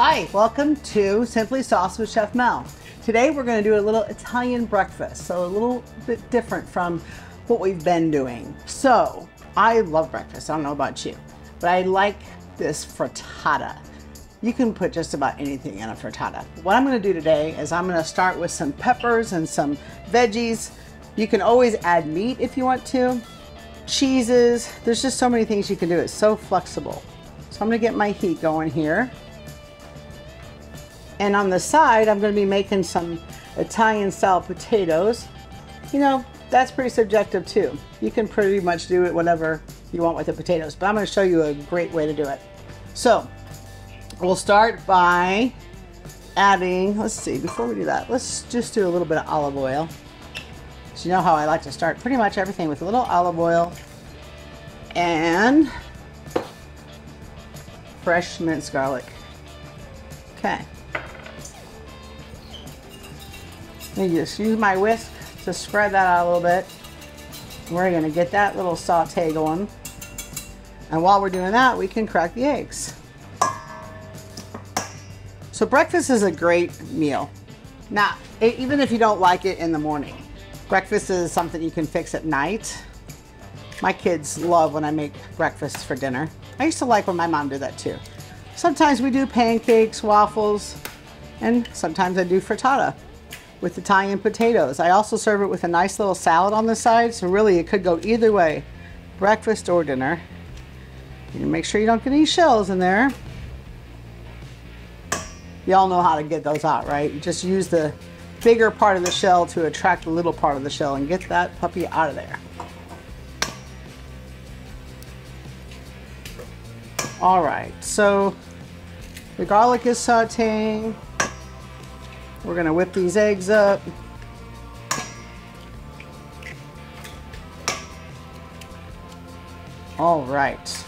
Hi, welcome to Simply Sauce with Chef Mel. Today we're going to do a little Italian breakfast, so a little bit different from what we've been doing. So, I love breakfast, I don't know about you, but I like this frittata. You can put just about anything in a frittata. What I'm going to do today is I'm going to start with some peppers and some veggies. You can always add meat if you want to, cheeses. There's just so many things you can do. It's so flexible. So I'm going to get my heat going here. And on the side, I'm going to be making some Italian style potatoes. You know, that's pretty subjective too. You can pretty much do it whatever you want with the potatoes, but I'm going to show you a great way to do it. So we'll start by adding, let's see, before we do that, let's just do a little bit of olive oil. So you know how I like to start pretty much everything with a little olive oil and fresh minced garlic. Okay. Let me just use my whisk to spread that out a little bit. We're going to get that little saute going. And while we're doing that, we can crack the eggs. So breakfast is a great meal. Now, even if you don't like it in the morning, breakfast is something you can fix at night. My kids love when I make breakfast for dinner. I used to like when my mom did that too. Sometimes we do pancakes, waffles, and sometimes I do frittata with Italian potatoes. I also serve it with a nice little salad on the side, so really it could go either way, breakfast or dinner. You make sure you don't get any shells in there. Y'all know how to get those out, right? You just use the bigger part of the shell to attract the little part of the shell and get that puppy out of there. All right, so the garlic is sauteing. We're gonna whip these eggs up. All right.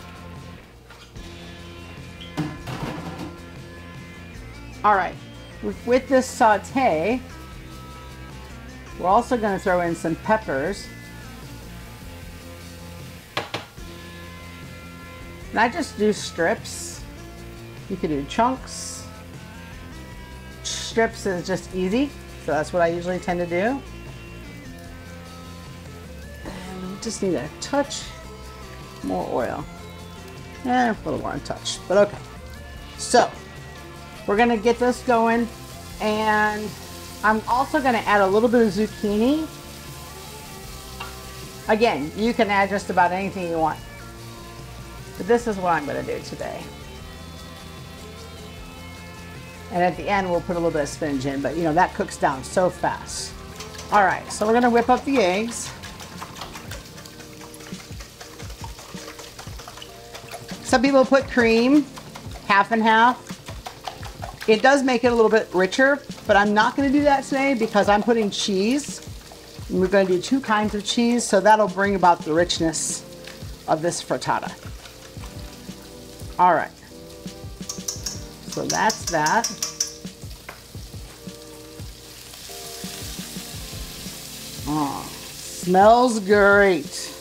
All right, with this saute, we're also gonna throw in some peppers. And I just do strips. You could do chunks. Strips is just easy, so that's what I usually tend to do. And we just need a touch more oil. A little more touch, but okay. So we're gonna get this going, and I'm also gonna add a little bit of zucchini. Again, you can add just about anything you want, but this is what I'm gonna do today. And at the end, we'll put a little bit of spinach in, but you know, that cooks down so fast. All right, so we're gonna whip up the eggs. Some people put cream, half and half. It does make it a little bit richer, but I'm not gonna do that today because I'm putting cheese. And we're gonna do 2 kinds of cheese, so that'll bring about the richness of this frittata. All right. So that's that. Oh, smells great.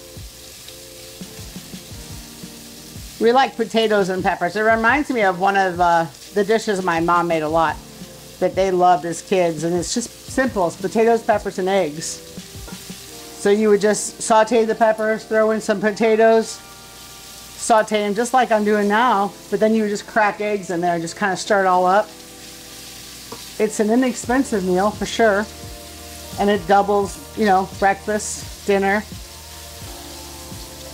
We like potatoes and peppers. It reminds me of one of the dishes my mom made a lot that they loved as kids, and it's just simple. It's potatoes, peppers, and eggs. So you would just saute the peppers, throw in some potatoes, saute them just like I'm doing now, but then you would just crack eggs in there and just kind of stir it all up. It's an inexpensive meal for sure, and it doubles, you know, breakfast, dinner,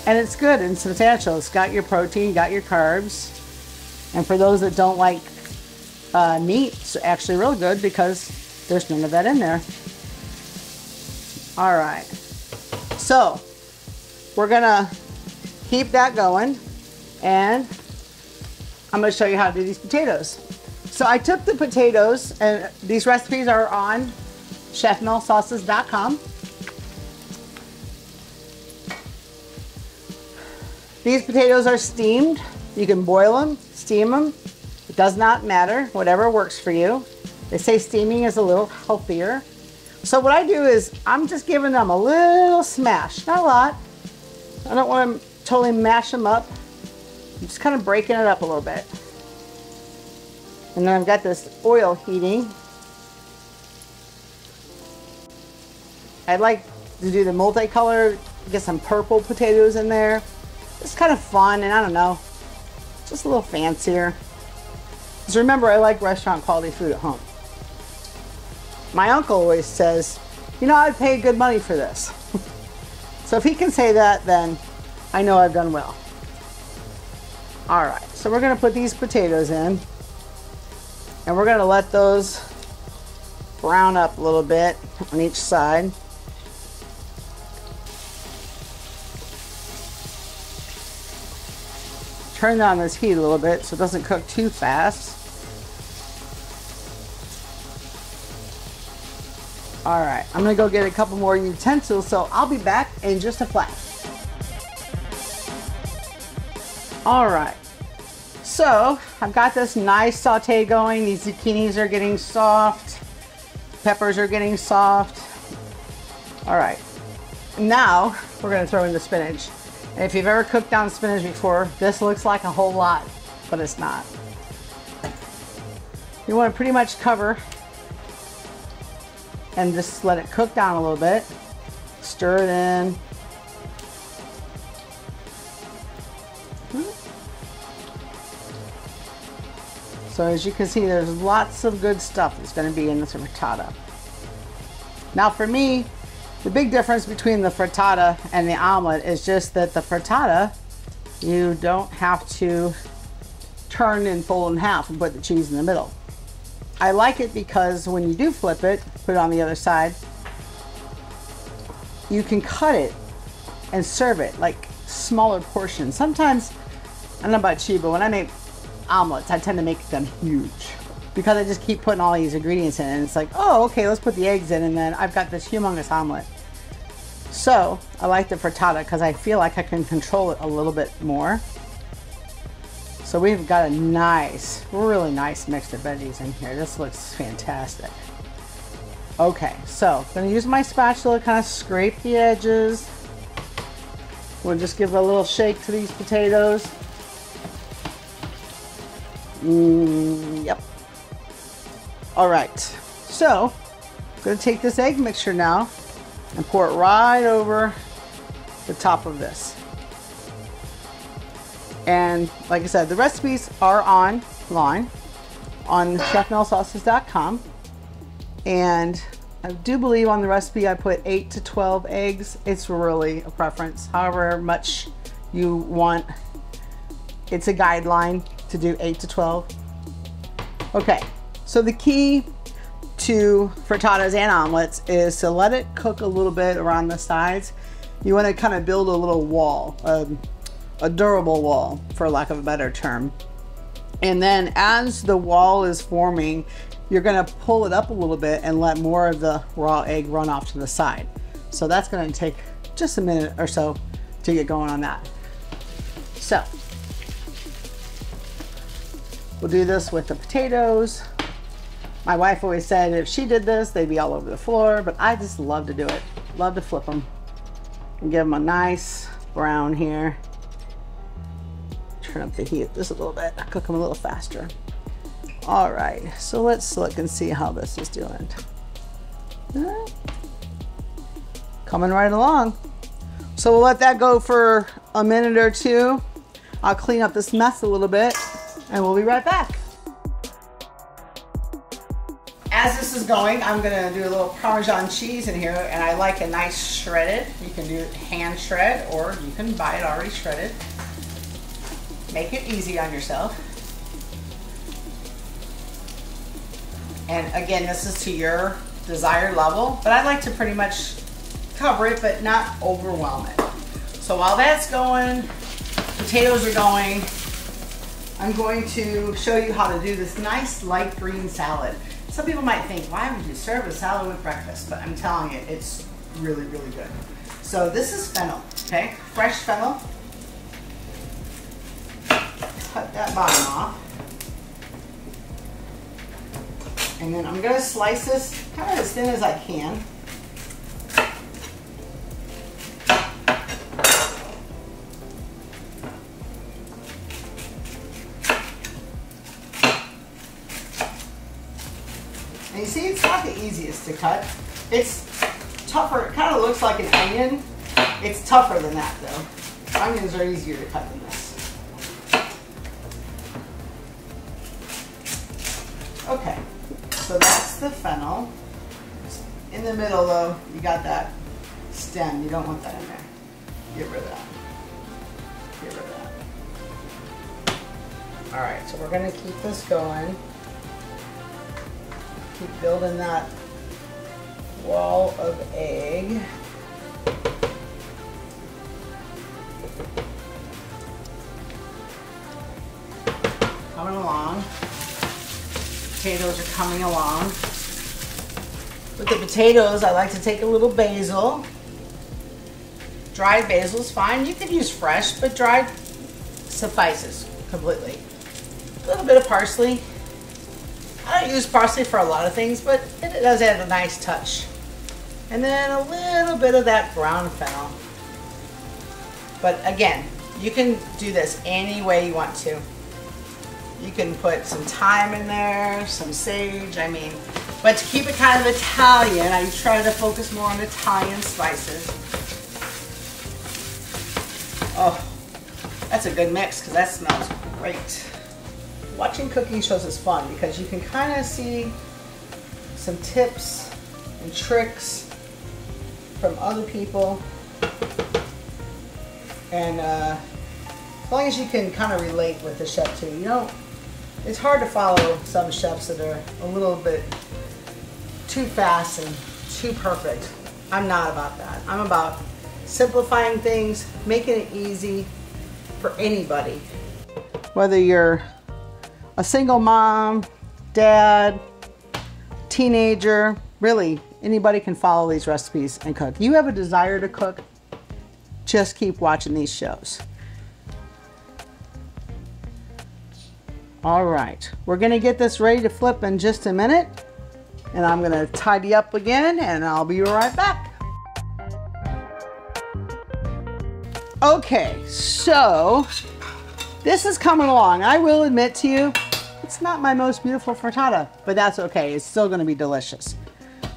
and it's good and substantial. It's got your protein, got your carbs, and for those that don't like meat, it's actually real good because there's none of that in there. All right, so we're gonna keep that going, and I'm going to show you how to do these potatoes. So I took the potatoes, and these recipes are on chefmelsauces.com. These potatoes are steamed. You can boil them, steam them. It does not matter, whatever works for you. They say steaming is a little healthier. So what I do is I'm just giving them a little smash, not a lot. I don't want to totally mash them up. I'm just kind of breaking it up a little bit. And then I've got this oil heating. I like to do the multicolor, get some purple potatoes in there. It's kind of fun, and I don't know, just a little fancier. Just remember, I like restaurant quality food at home. My uncle always says, you know, I'd pay good money for this. So if he can say that, then I know I've done well. All right, so we're gonna put these potatoes in, and we're gonna let those brown up a little bit on each side. Turn down this heat a little bit so it doesn't cook too fast. All right, I'm gonna go get a couple more utensils, so I'll be back in just a flash. All right, so I've got this nice saute going. These zucchinis are getting soft. Peppers are getting soft. All right, now we're gonna throw in the spinach. And if you've ever cooked down spinach before, this looks like a whole lot, but it's not. You want to pretty much cover and just let it cook down a little bit. Stir it in. So as you can see, there's lots of good stuff that's going to be in this frittata. Now for me, the big difference between the frittata and the omelet is just that the frittata, you don't have to turn and fold in half and put the cheese in the middle. I like it because when you do flip it, put it on the other side, you can cut it and serve it like smaller portions. Sometimes, I don't know about you, but when I make omelets, I tend to make them huge because I just keep putting all these ingredients in, and it's like, oh, okay, let's put the eggs in, and then I've got this humongous omelet. So I like the frittata because I feel like I can control it a little bit more. So we've got a nice, really nice mix of veggies in here. This looks fantastic. Okay, so I'm gonna use my spatula to kind of scrape the edges. We'll just give a little shake to these potatoes. Yep. All right, so I'm gonna take this egg mixture now and pour it right over the top of this. And like I said, the recipes are online on chefmelsauces.com. And I do believe on the recipe I put 8 to 12 eggs. It's really a preference, however much you want. It's a guideline to do 8 to 12. Okay, so the key to frittatas and omelets is to let it cook a little bit around the sides. You want to kind of build a little wall, a durable wall, for lack of a better term. And then as the wall is forming, you're going to pull it up a little bit and let more of the raw egg run off to the side. So that's going to take just a minute or so to get going on that. So we'll do this with the potatoes. My wife always said if she did this, they'd be all over the floor, but I just love to do it. Love to flip them and give them a nice brown here. Turn up the heat just a little bit, cook them a little faster. All right, so let's look and see how this is doing. Coming right along. So we'll let that go for a minute or two. I'll clean up this mess a little bit and we'll be right back. As this is going, I'm gonna do a little Parmesan cheese in here, and I like a nice shredded. You can do hand shred or you can buy it already shredded. Make it easy on yourself. And again, this is to your desired level, but I like to pretty much cover it, but not overwhelm it. So while that's going, potatoes are going, I'm going to show you how to do this nice light green salad. Some people might think, why would you serve a salad with breakfast? But I'm telling you, it's really, really good. So this is fennel, okay? Fresh fennel. Cut that bottom off. And then I'm gonna slice this kind of as thin as I can. And you see, it's not the easiest to cut. It's tougher. It kind of looks like an onion. It's tougher than that, though. Onions are easier to cut than this. Okay, so that's the fennel. In the middle, though, you got that stem. You don't want that in there. Get rid of that. Get rid of that. All right, so we're gonna keep this going. Keep building that wall of egg. Coming along. Potatoes are coming along. With the potatoes, I like to take a little basil. Dried basil is fine. You could use fresh, but dried suffices completely. A little bit of parsley. I don't use parsley for a lot of things, but it does add a nice touch. And then a little bit of that ground fennel. But again, you can do this any way you want to. You can put some thyme in there, some sage, I mean, but to keep it kind of Italian, I try to focus more on Italian spices. Oh, that's a good mix because that smells great. Watching cooking shows is fun because you can kind of see some tips and tricks from other people. And as long as you can kind of relate with the chef too. You know, it's hard to follow some chefs that are a little bit too fast and too perfect. I'm not about that. I'm about simplifying things, making it easy for anybody. Whether you're a single mom, dad, teenager, really anybody can follow these recipes and cook. You have a desire to cook, just keep watching these shows. All right, we're gonna get this ready to flip in just a minute, and I'm gonna tidy up again, and I'll be right back. Okay, so this is coming along. I will admit to you, it's not my most beautiful frittata, but that's okay. It's still gonna be delicious.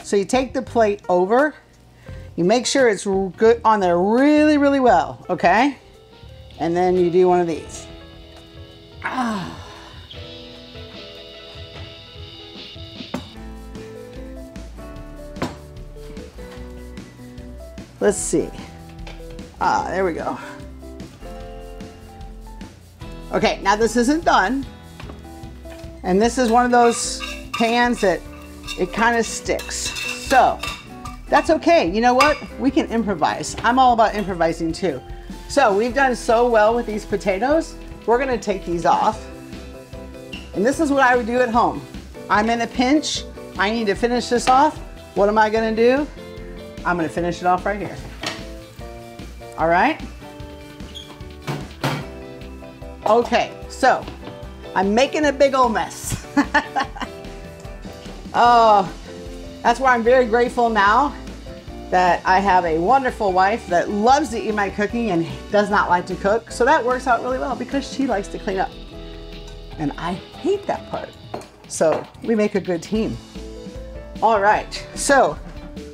So you take the plate over, you make sure it's good on there really, really well, okay? And then you do one of these. Ah. Let's see. Ah, there we go. Okay, now this isn't done. And this is one of those pans that it kind of sticks. So that's okay. You know what? We can improvise. I'm all about improvising too. So we've done so well with these potatoes. We're gonna take these off. And this is what I would do at home. I'm in a pinch. I need to finish this off. What am I gonna do? I'm gonna finish it off right here. All right? Okay, so I'm making a big old mess. Oh, that's why I'm very grateful now that I have a wonderful wife that loves to eat my cooking and does not like to cook. So that works out really well because she likes to clean up. And I hate that part. So we make a good team. All right, so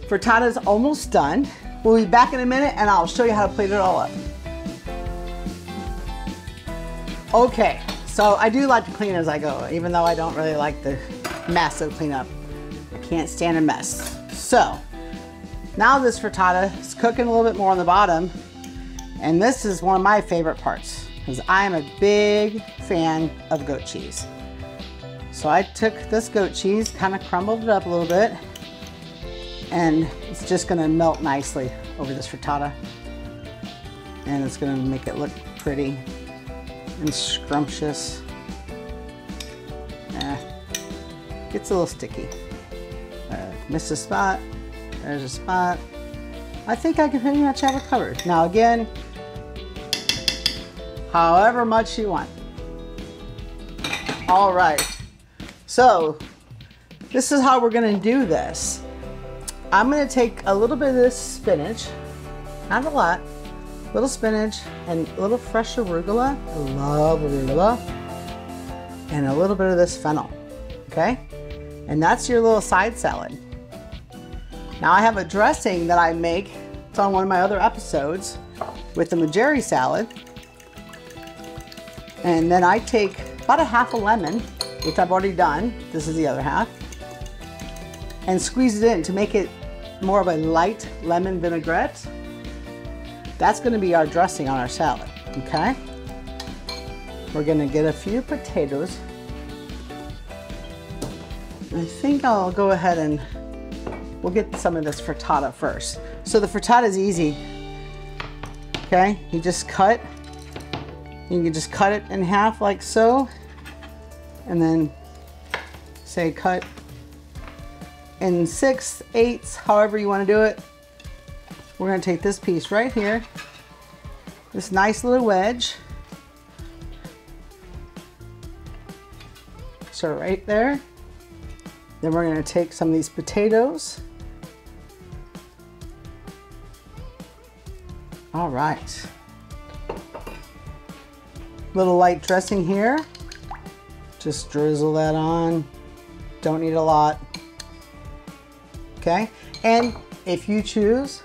frittata's almost done. We'll be back in a minute and I'll show you how to plate it all up. Okay, so I do like to clean as I go, even though I don't really like the massive cleanup. I can't stand a mess. So now this frittata is cooking a little bit more on the bottom, and this is one of my favorite parts because I'm a big fan of goat cheese. So I took this goat cheese, kind of crumbled it up a little bit, and it's just gonna melt nicely over this frittata. And it's gonna make it look pretty and scrumptious. Gets a little sticky. Missed a spot, there's a spot. I think I can pretty much have it covered. Now again, however much you want. All right, so this is how we're gonna do this. I'm gonna take a little bit of this spinach, not a lot, little spinach and a little fresh arugula. I love arugula. And a little bit of this fennel, okay? And that's your little side salad. Now I have a dressing that I make. It's on one of my other episodes with the Mejeri salad. And then I take about a half a lemon, which I've already done. This is the other half. And squeeze it in to make it more of a light lemon vinaigrette. That's gonna be our dressing on our salad, okay? We're gonna get a few potatoes. I think I'll go ahead and we'll get some of this frittata first. So the frittata is easy, okay? You can just cut it in half like so, and then say cut in 6/8, however you want to do it. We're going to take this piece right here, this nice little wedge. So right there. Then we're going to take some of these potatoes. All right. Little light dressing here. Just drizzle that on. Don't need a lot. Okay, and if you choose,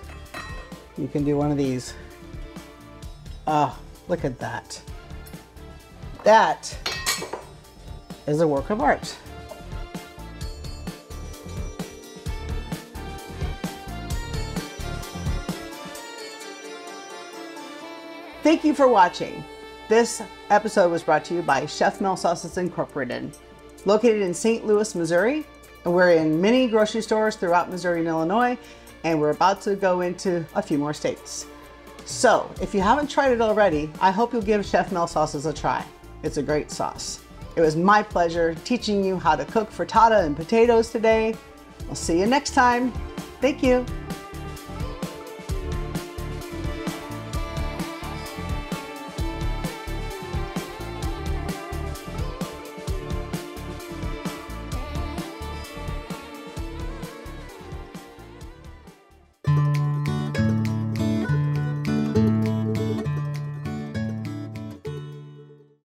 you can do one of these. Oh, look at that. That is a work of art. Thank you for watching. This episode was brought to you by Chef Mel Sauces Incorporated, located in St. Louis, Missouri. And we're in many grocery stores throughout Missouri and Illinois, and we're about to go into a few more states. So if you haven't tried it already, I hope you'll give Chef Mel Sauces a try. It's a great sauce. It was my pleasure teaching you how to cook frittata and potatoes today. I'll see you next time. Thank you.